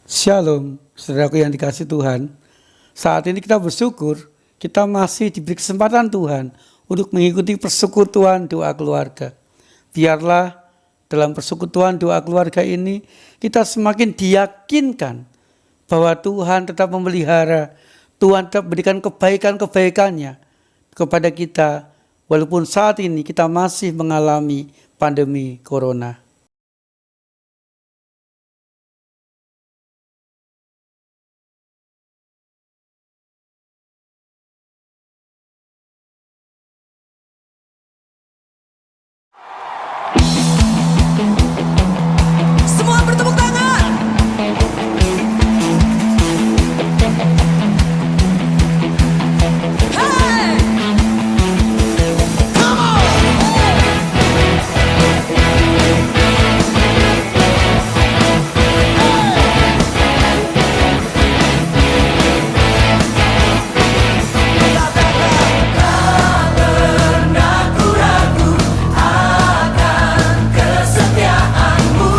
Shalom, saudaraku yang dikasih Tuhan. Saat ini kita bersyukur, kita masih diberi kesempatan Tuhan untuk mengikuti persekutuan doa keluarga. Biarlah dalam persekutuan doa keluarga ini, kita semakin diyakinkan bahwa Tuhan tetap memelihara, Tuhan tetap berikan kebaikan-kebaikannya kepada kita, walaupun saat ini kita masih mengalami pandemi corona. Semua bertepuk tangan. Hey! Come on! Tak pernah ku ragu akan kesetiaanmu.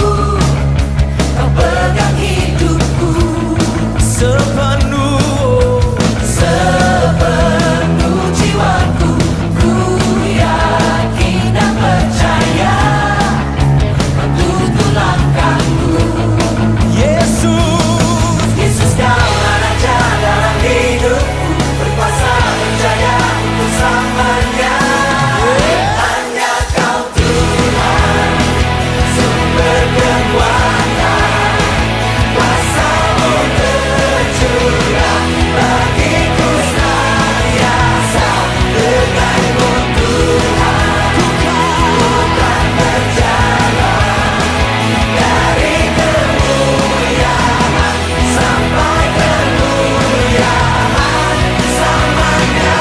Kau pegang hidupku sepenuh jiwaku. Ku yakin dan percaya kau tuntun langkahku. Yesus kaulah raja dalam hidupku, berkuasa percaya untuk selamanya. Hanya kau Tuhan, sumber kekuatan, kuasa-Mu tercurah bagiku senantiasa. Denganmu Tuhan, ku kan berjalan dari kemuliaan sampai kemuliaan selamanya.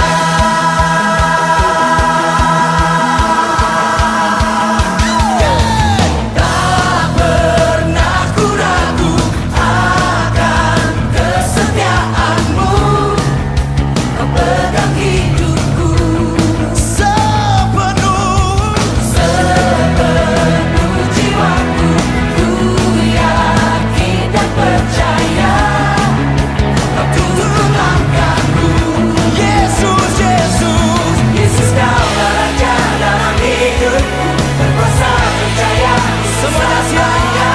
Tak pernah ku ragu akan kesetiaanmu. Kau pegang hidupku sepenuh jiwaku. Ku yakin dan percaya kau tuntun langkahku. Yesus kaulah raja dalam hidupku, berkuasa percaya semuanya.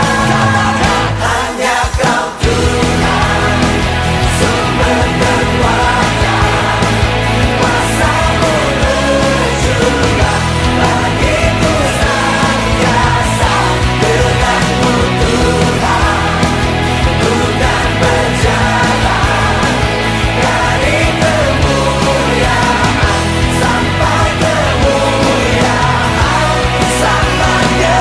Hanya kau Tuhan, sumber kekuatan, kuasa-Mu tercurah bagiku senantiasa. Denganmu Tuhan, ku kan berjalan dari kemuliaan sampai kemuliaan selamanya.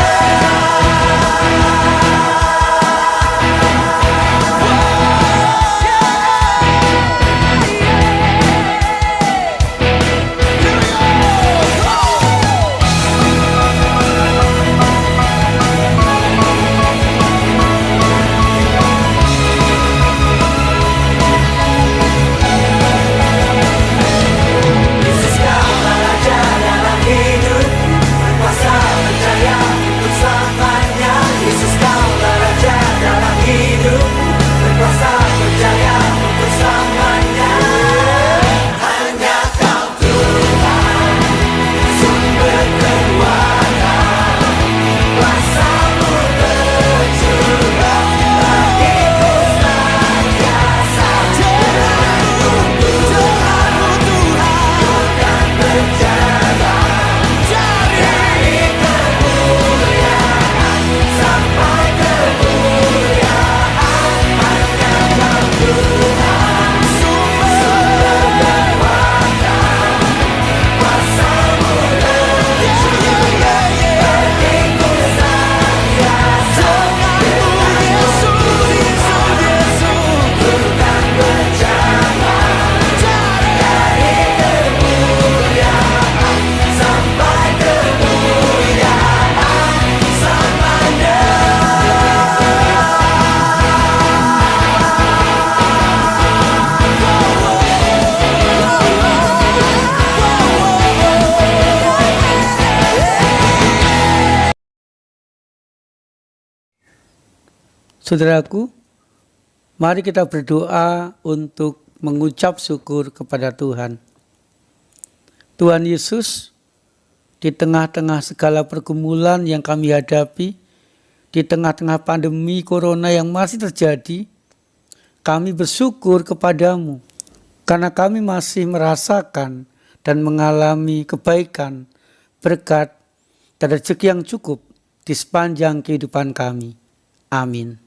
Yesus kaulah raja dalam hidupku, berkuasa percaya untuk selamanya. Yesus kaulah raja dalam hidupku, berkuasa percaya untuk selamanya. Hanya kau Tuhan, sumber kekuatan, kuasa-Mu tercurah bagiku senantiasa. Denganmu Tuhan, ku kan berjalan dari kemuliaan sampai kemuliaan. Hanya kau Tuhan, sumber kekuatan, kuasa-Mu tercurah bagiku senantiasa. Denganmu ku kan berjalan dari kemuliaan sampai kemuliaan selamanya. Saudaraku, Mari kita berdoa untuk mengucap syukur kepada Tuhan. Tuhan Yesus, di tengah-tengah segala pergumulan yang kami hadapi, di tengah-tengah pandemi corona yang masih terjadi, kami bersyukur kepadamu karena kami masih merasakan dan mengalami kebaikan, berkat, dan rezeki yang cukup di sepanjang kehidupan kami. Amin.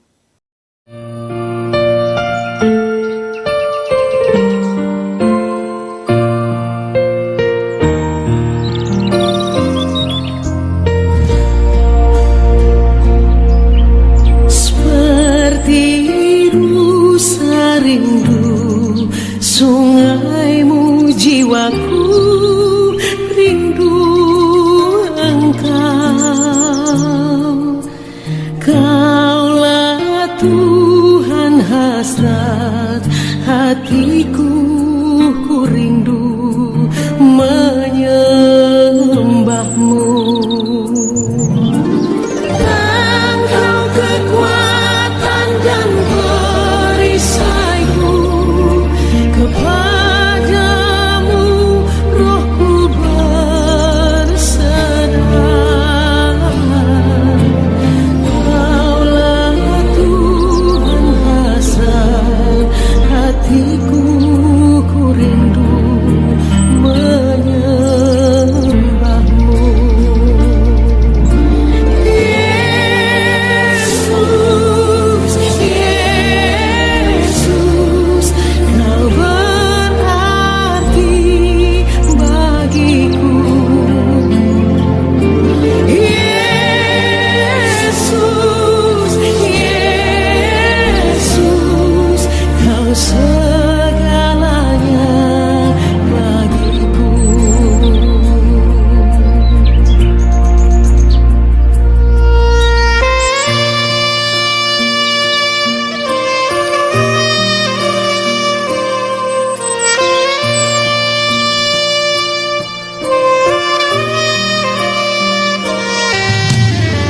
Sungaimu jiwaku rindu Engkau. Kaulah Tuhan hasrat hatiku, ku rindu menyembahmu. Engkau kekuatan dan perisaiku, kepadamu rohku berserah. Kaulah Tuhan hasrat hatiku, ku rindu menyembahmu. Yesus, Yesus, Kau berarti bagiku. Yesus, Yesus, Kau segalanya bagiku.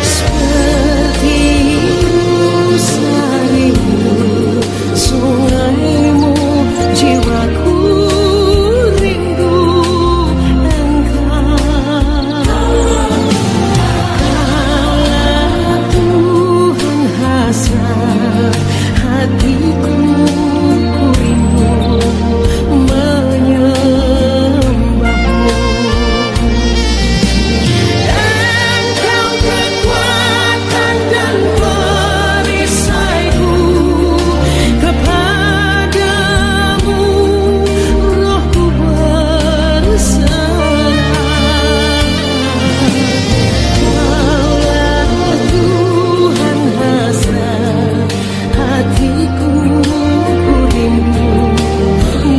Seperti sarimu, sungaimu, jiwaku rindu Engkau. Kaulah Tuhan hasrat hatiku, ku rindu menyembahmu. Engkau kekuatan dan perisaiku, kepadamu rohku berserah. Kaulah Tuhan hasrat hatiku, ku rindu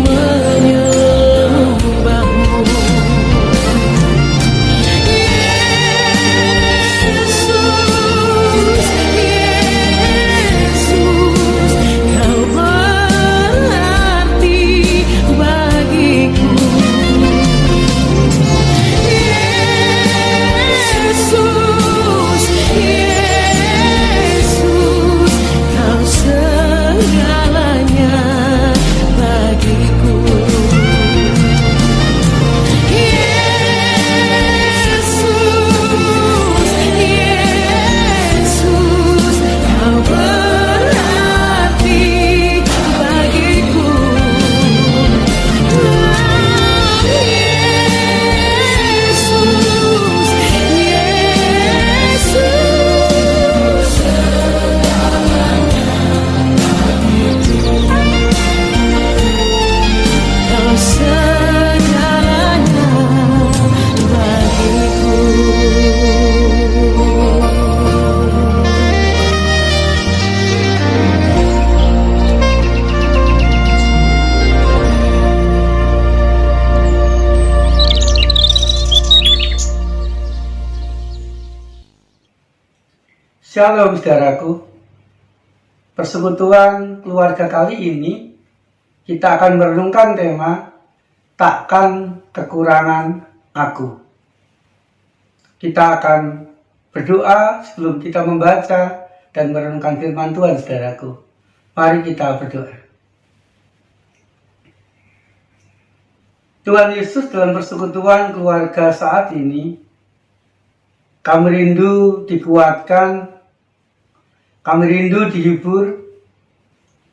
menyembahmu. Yesus, Yesus, Kau berarti bagiku. Yesus, Yesus, Kau segalanya bagiku. Yesus, Yesus, Kau berarti bagiku. Yesus, Yesus, Kau segalanya bagiku. Shalom saudaraku. Persekutuan keluarga kali ini kita akan merenungkan tema takkan kekurangan aku. Kita akan berdoa sebelum kita membaca dan merenungkan firman Tuhan saudaraku. Mari kita berdoa. Tuhan Yesus, dalam persekutuan keluarga saat ini, kami rindu dikuatkan, kami rindu dihibur,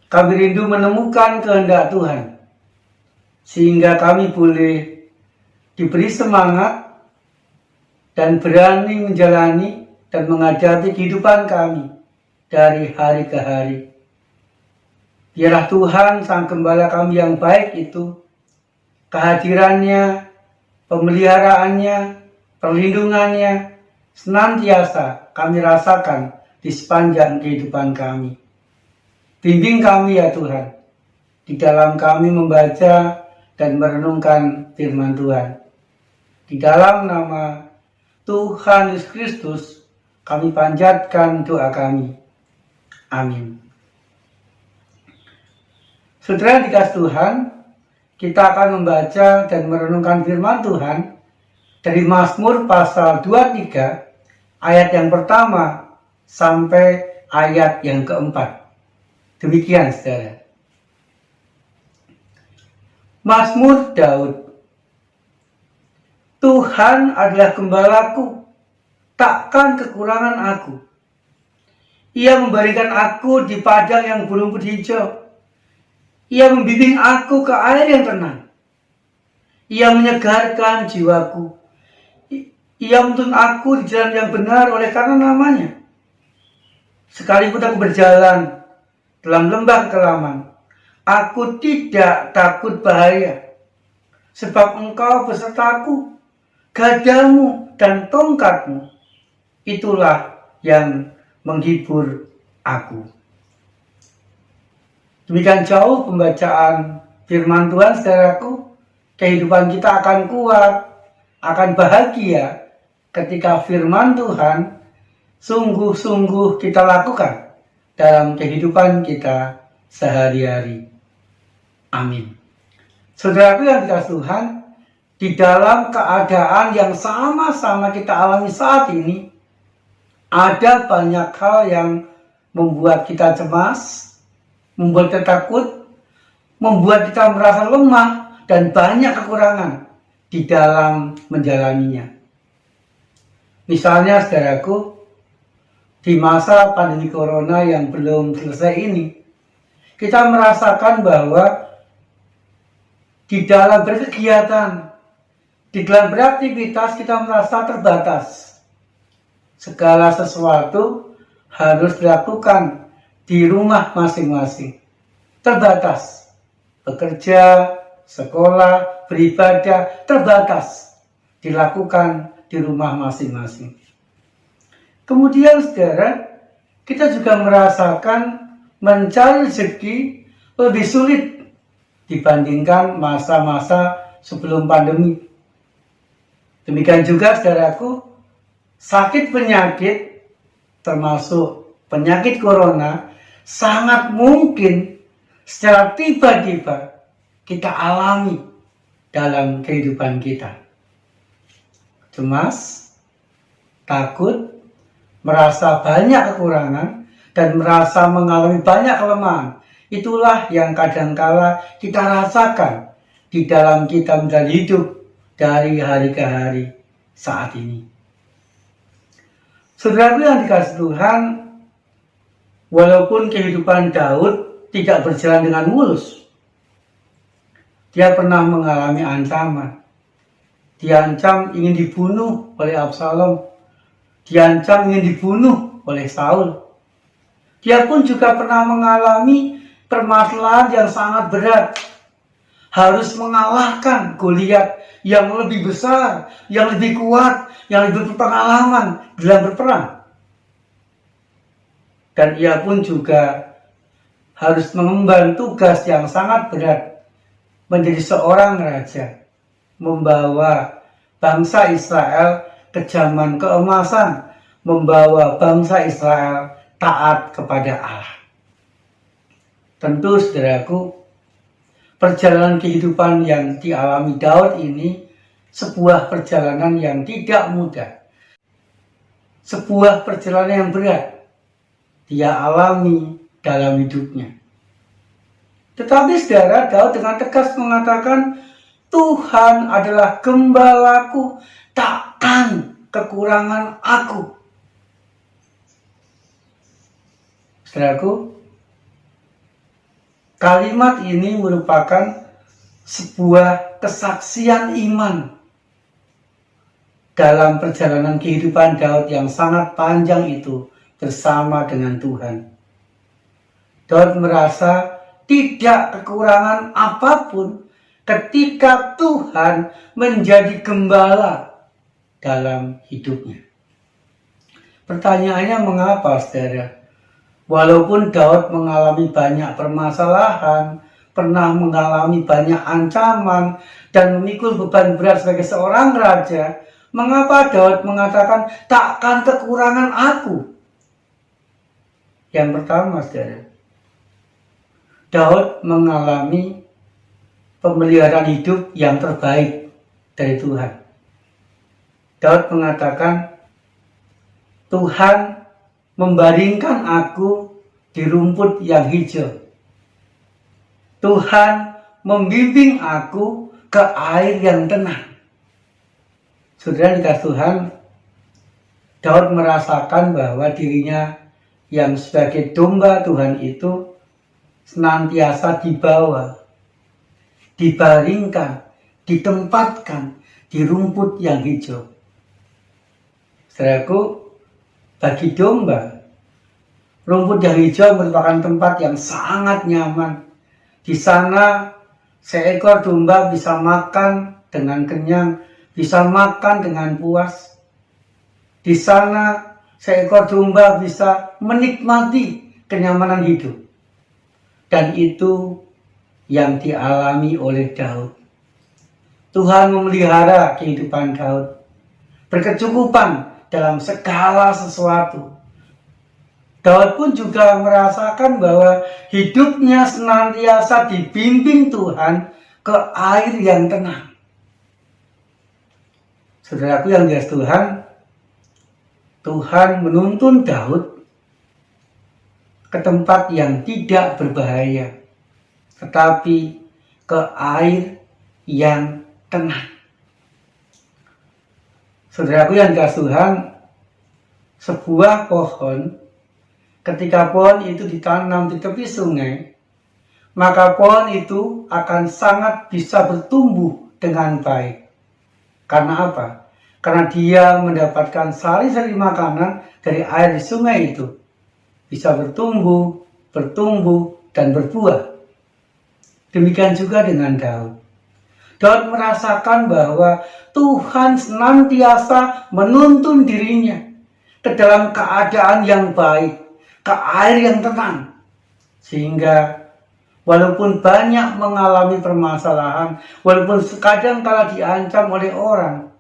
kami rindu menemukan kehendak Tuhan, sehingga kami boleh diberi semangat dan berani menjalani dan menghadapi kehidupan kami dari hari ke hari. Biarlah Tuhan, Sang Gembala kami yang baik itu, kehadirannya, pemeliharaannya, perlindungannya, senantiasa kami rasakan di sepanjang kehidupan kami. Bimbing kami ya Tuhan, di dalam kami membaca dan merenungkan firman Tuhan. Di dalam nama Tuhan Yesus Kristus, kami panjatkan doa kami. Amin. Saudara dikasih Tuhan, kita akan membaca dan merenungkan firman Tuhan dari Mazmur pasal 23 ayat yang pertama sampai ayat yang keempat. Demikian saudara. Mazmur Daud. Tuhan adalah gembalaku, takkan kekurangan aku. Ia memberikan aku di padang yang berumput hijau. Ia membimbing aku ke air yang tenang. Ia menyegarkan jiwaku. Ia menuntun aku di jalan yang benar oleh karena namanya. Sekalipun aku berjalan dalam lembah kekelaman, aku tidak takut bahaya. Sebab Engkau besertaku, gadamu dan tongkatmu, itulah yang menghibur aku. Demikian jauh pembacaan firman Tuhan, saudaraku. Kehidupan kita akan kuat, akan bahagia ketika firman Tuhan sungguh-sungguh kita lakukan dalam kehidupan kita sehari-hari. Amin. Saudaraku yang dikasihi Tuhan, di dalam keadaan yang sama-sama kita alami saat ini, ada banyak hal yang membuat kita cemas, membuat kita takut, membuat kita merasa lemah dan banyak kekurangan di dalam menjalaninya. Misalnya saudaraku, di masa pandemi corona yang belum selesai ini, kita merasakan bahwa di dalam berkegiatan, di dalam beraktivitas kita merasa terbatas. Segala sesuatu harus dilakukan di rumah masing-masing. Terbatas. Bekerja, sekolah, beribadah, terbatas. Dilakukan di rumah masing-masing. Kemudian saudara, kita juga merasakan mencari rezeki lebih sulit dibandingkan masa-masa sebelum pandemi. Demikian juga saudaraku, sakit penyakit termasuk penyakit corona sangat mungkin secara tiba-tiba kita alami dalam kehidupan kita. Cemas, takut, merasa banyak kekurangan, dan merasa mengalami banyak kelemahan. Itulah yang kadangkala kita rasakan di dalam kita menjalani hidup dari hari ke hari saat ini. Saudaraku yang dikasihi Tuhan, walaupun kehidupan Daud tidak berjalan dengan mulus, dia pernah mengalami ancaman. Diancam ingin dibunuh oleh Absalom, diancam ingin dibunuh oleh Saul. Dia pun juga pernah mengalami permasalahan yang sangat berat, harus mengalahkan Goliat yang lebih besar, yang lebih kuat, yang lebih berpengalaman dalam berperang. Dan ia pun juga harus mengemban tugas yang sangat berat, menjadi seorang raja, membawa bangsa Israel ke zaman keemasan, membawa bangsa Israel taat kepada Allah. Tentu saudaraku, perjalanan kehidupan yang dialami Daud ini sebuah perjalanan yang tidak mudah. Sebuah perjalanan yang berat dia alami dalam hidupnya. Tetapi saudara, Daud dengan tegas mengatakan, Tuhan adalah gembalaku, takkan kekurangan aku. Saudaraku, kalimat ini merupakan sebuah kesaksian iman dalam perjalanan kehidupan Daud yang sangat panjang itu bersama dengan Tuhan. Daud merasa tidak kekurangan apapun ketika Tuhan menjadi gembala dalam hidupnya. Pertanyaannya, mengapa, saudara? Walaupun Daud mengalami banyak permasalahan, pernah mengalami banyak ancaman, dan memikul beban berat sebagai seorang raja, mengapa Daud mengatakan, takkan kekurangan aku? Yang pertama, saudara, Daud mengalami pemeliharaan hidup yang terbaik dari Tuhan. Daud mengatakan, Tuhan membaringkan aku di rumput yang hijau. Tuhan membimbing aku ke air yang tenang. Saudara dikasih Tuhan, Daud merasakan bahwa dirinya yang sebagai domba Tuhan itu senantiasa dibawa, dibaringkan, ditempatkan di rumput yang hijau. Saudaraku, bagi domba, rumput yang hijau merupakan tempat yang sangat nyaman. Di sana seekor domba bisa makan dengan kenyang, bisa makan dengan puas. Di sana seekor domba bisa menikmati kenyamanan hidup. Dan itu yang dialami oleh Daud. Tuhan memelihara kehidupan Daud, berkecukupan dalam segala sesuatu. Daud pun juga merasakan bahwa hidupnya senantiasa dibimbing Tuhan ke air yang tenang. Saudaraku yang dikasihi Tuhan, Tuhan menuntun Daud ke tempat yang tidak berbahaya, tetapi ke air yang tenang. Saudaraku yang dikasihi Tuhan, sebuah pohon, ketika pohon itu ditanam di tepi sungai, maka pohon itu akan sangat bisa bertumbuh dengan baik. Karena apa? Karena dia mendapatkan sari-sari makanan dari air di sungai itu. Bisa bertumbuh, dan berbuah. Demikian juga dengan Daud. Daud merasakan bahwa Tuhan senantiasa menuntun dirinya ke dalam keadaan yang baik, ke air yang tenang. Sehingga walaupun banyak mengalami permasalahan, walaupun kadang kala diancam oleh orang,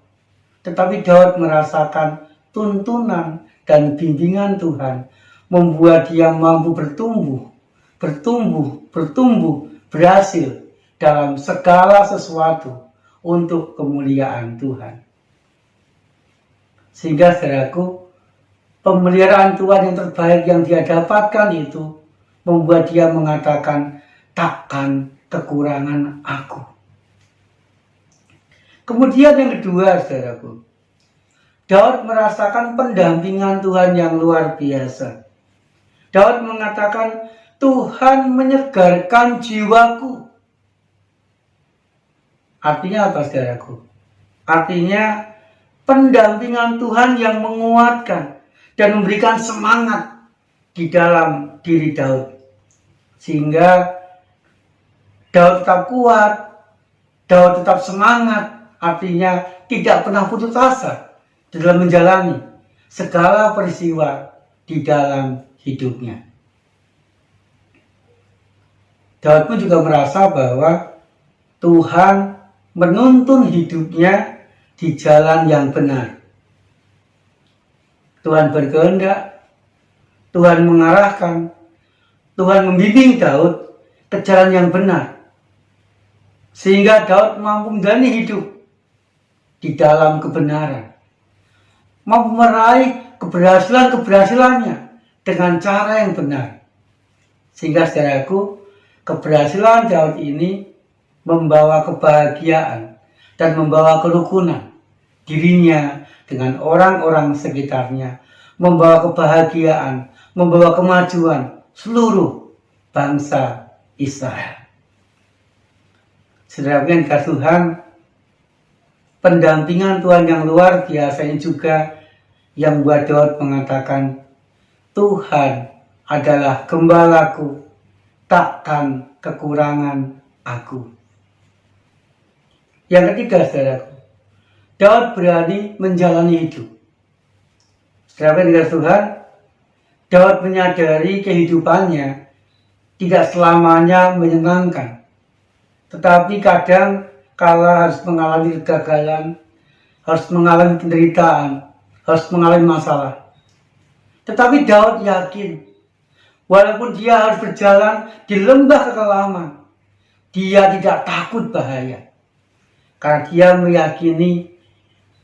tetapi Daud merasakan tuntunan dan bimbingan Tuhan membuat dia mampu bertumbuh, berhasil dalam segala sesuatu untuk kemuliaan Tuhan. Sehingga saudaraku, pemeliharaan Tuhan yang terbaik yang dia dapatkan itu membuat dia mengatakan, takkan kekurangan aku. Kemudian yang kedua, saudaraku, Daud merasakan pendampingan Tuhan yang luar biasa. Daud mengatakan, Tuhan menyegarkan jiwaku. Artinya apa, saudaraku? Artinya pendampingan Tuhan yang menguatkan dan memberikan semangat di dalam diri Daud. Sehingga Daud tetap kuat, Daud tetap semangat, artinya tidak pernah putus asa dalam menjalani segala peristiwa di dalam hidupnya. Daud pun juga merasa bahwa Tuhan menuntun hidupnya di jalan yang benar. Tuhan berkehendak, Tuhan mengarahkan, Tuhan membimbing Daud ke jalan yang benar. Sehingga Daud mampu menjalani hidup di dalam kebenaran. Mampu meraih keberhasilannya dengan cara yang benar. Sehingga saudaraku, Keberhasilan Daud ini membawa kebahagiaan dan membawa kerukunan dirinya dengan orang-orang sekitarnya, membawa kebahagiaan, membawa kemajuan seluruh bangsa Israel. Saudara yang dikasihi Tuhan, pendampingan Tuhan yang luar biasa ini juga yang membuat Daud mengatakan, Tuhan adalah gembalaku, takkan kekurangan aku. Yang ketiga, saudaraku, Daud berani menjalani hidup. Saudara yang dikasihi Tuhan, Daud menyadari kehidupannya tidak selamanya menyenangkan. Tetapi kadang kala harus mengalami kegagalan, harus mengalami penderitaan, harus mengalami masalah. Tetapi Daud yakin, walaupun dia harus berjalan di lembah kekelaman, dia tidak takut bahaya. Karena dia meyakini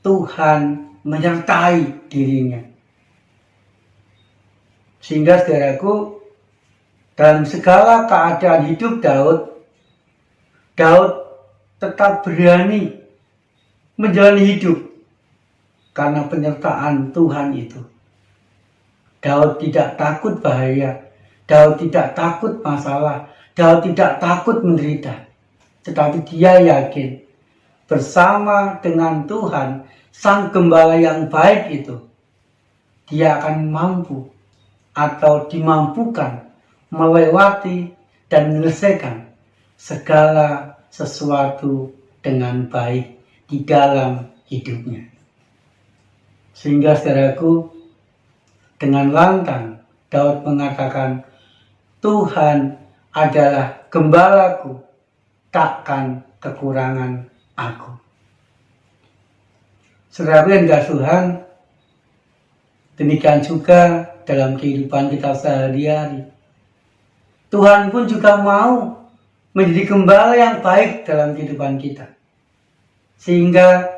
Tuhan menyertai dirinya. Sehingga saudaraku, dalam segala keadaan hidup Daud tetap berani menjalani hidup karena penyertaan Tuhan itu. Daud tidak takut bahaya, Daud tidak takut masalah, Daud tidak takut menderita. Tetapi dia yakin bersama dengan Tuhan, Sang Gembala yang baik itu, dia akan mampu atau dimampukan melewati dan menyelesaikan segala sesuatu dengan baik di dalam hidupnya. Sehingga saudaraku, dengan lantang Daud mengatakan, Tuhan adalah gembalaku, takkan kekurangan aku. Saudaraku yang dikasihi Tuhan, demikian juga dalam kehidupan kita sehari-hari. Tuhan pun juga mau menjadi gembala yang baik dalam kehidupan kita. Sehingga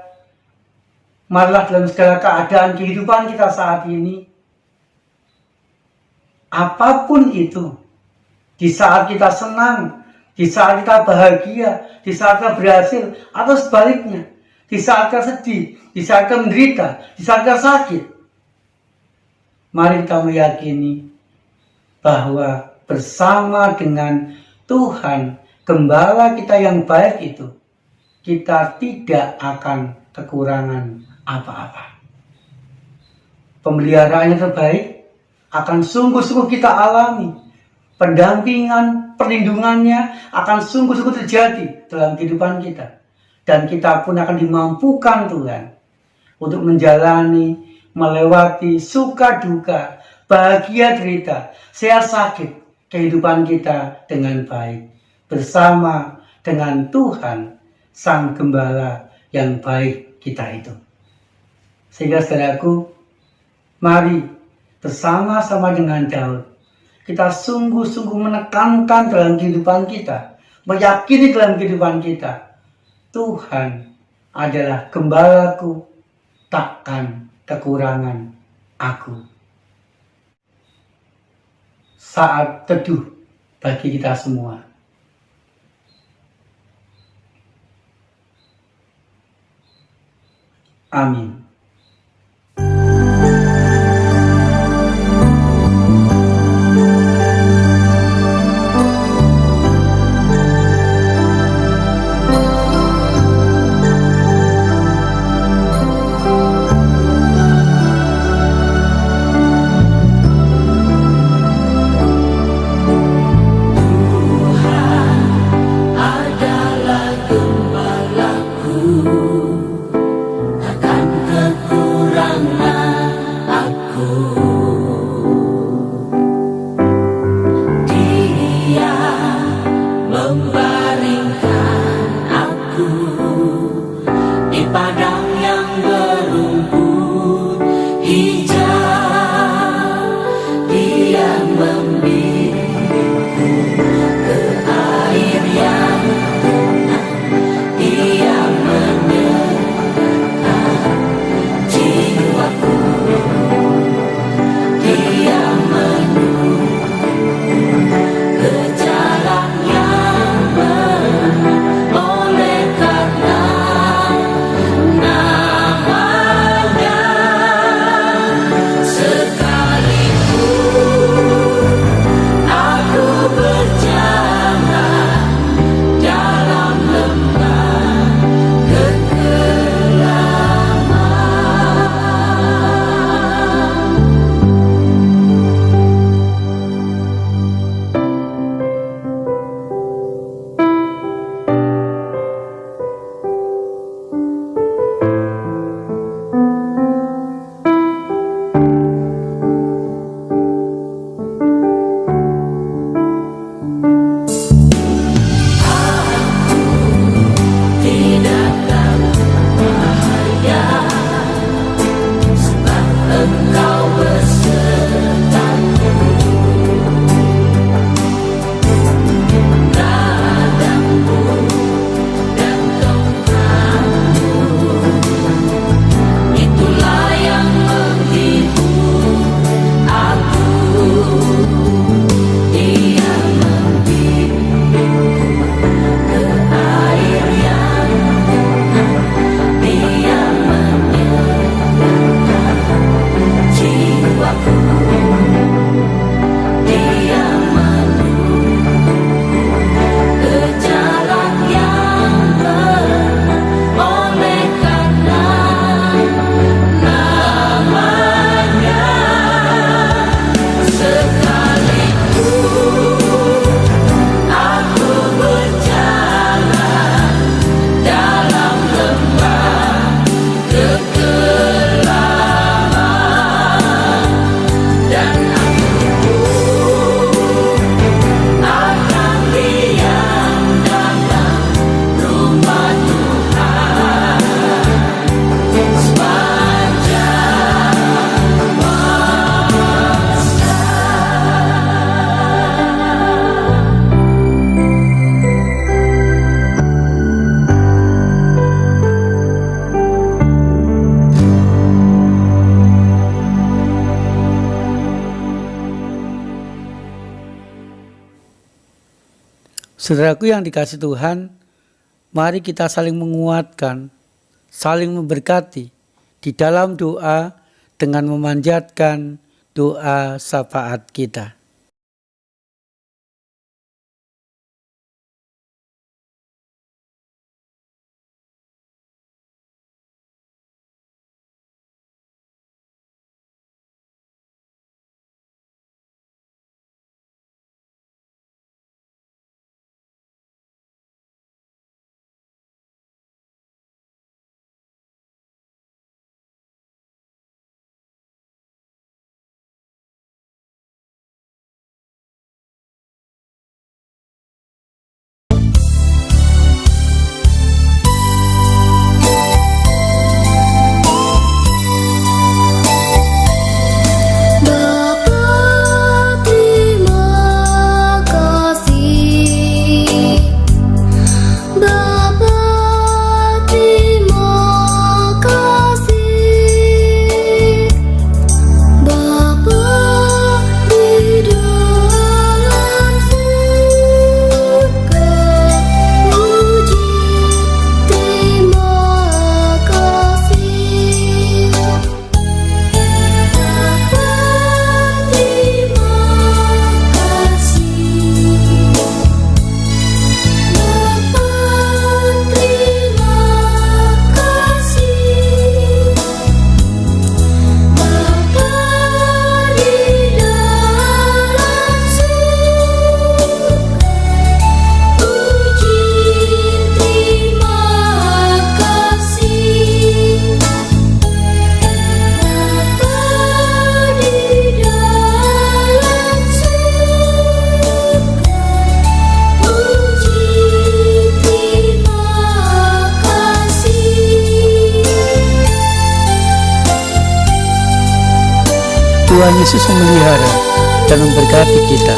marilah dalam segala keadaan kehidupan kita saat ini, apapun itu, di saat kita senang, di saat kita bahagia, di saat kita berhasil, atau sebaliknya, di saat kita sedih, di saat kita menderita, di saat kita sakit, mari kita meyakini bahwa bersama dengan Tuhan, Gembala kita yang baik itu, kita tidak akan kekurangan apa-apa. Pemeliharaannya terbaik akan sungguh-sungguh kita alami. Pendampingan, perlindungannya akan sungguh-sungguh terjadi dalam kehidupan kita. Dan kita pun akan dimampukan Tuhan untuk menjalani, melewati suka duka, bahagia derita, sehat sakit kehidupan kita dengan baik. Bersama dengan Tuhan, Sang Gembala yang baik kita itu. Sehingga saudaraku, mari bersama-sama dengan Daud, kita sungguh-sungguh menekankan dalam kehidupan kita, meyakini dalam kehidupan kita, Tuhan adalah gembalaku, takkan kekurangan aku. Saat teduh bagi kita semua. Amin. adalah gembalaku, takkan kekurangan. Saudaraku yang dikasih Tuhan, mari kita saling menguatkan, saling memberkati di dalam doa dengan memanjatkan doa syafaat kita. Bapa, terima kasih. Bapa, terima kasih. Bapa di dalam surga, puji terima kasih. Bapa terima kasih. Bapa terima kasih. Bapa di dalam surga, puji terima kasih. Bapa di dalam surga, puji terima kasih. Tuhan Yesus memelihara dan memberkati kita.